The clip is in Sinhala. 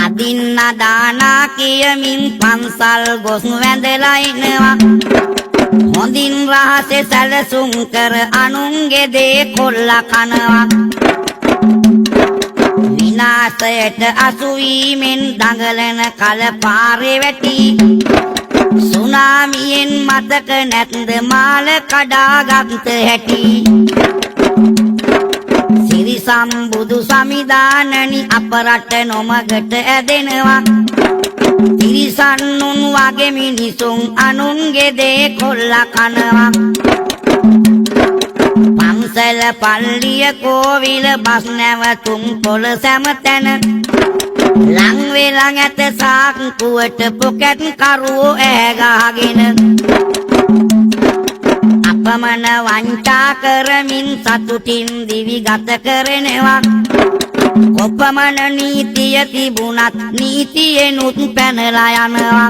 අදින්න දානා කියමින් පන්සල් ගොස් වැඳලා ඉනවා හොඳින් රහසේ සැලසුම් කර අනුන්ගේ දේ කොල්ලා කනවා විනාශයට අසුවීමෙන් දඟලන කල පාරේ වැටි සුනාමියෙන් මතක නැත්ද මාල කඩාගත් හැටි සිරි සම්බුදු සමිදානනි අප රට නොමගට ඇදෙනවා තිරිසන්නුන් වගේ මිනිසුන් අනුන්ගේ දේ කොල්ලා කනවා පන්සල පල්ලිය කෝවිල බස් නැවතුම් පොළ සැමතැන ලං වෙලා ඇත සාක්කුවට පොකට් කරුවෝ ඈගහගෙන අපමණ වංචා කරමින් සතුටින් දිවි ගත කරනවා කොපමණ නීතිය තිබුණත් නීතියෙනුත් පැනලා යනවා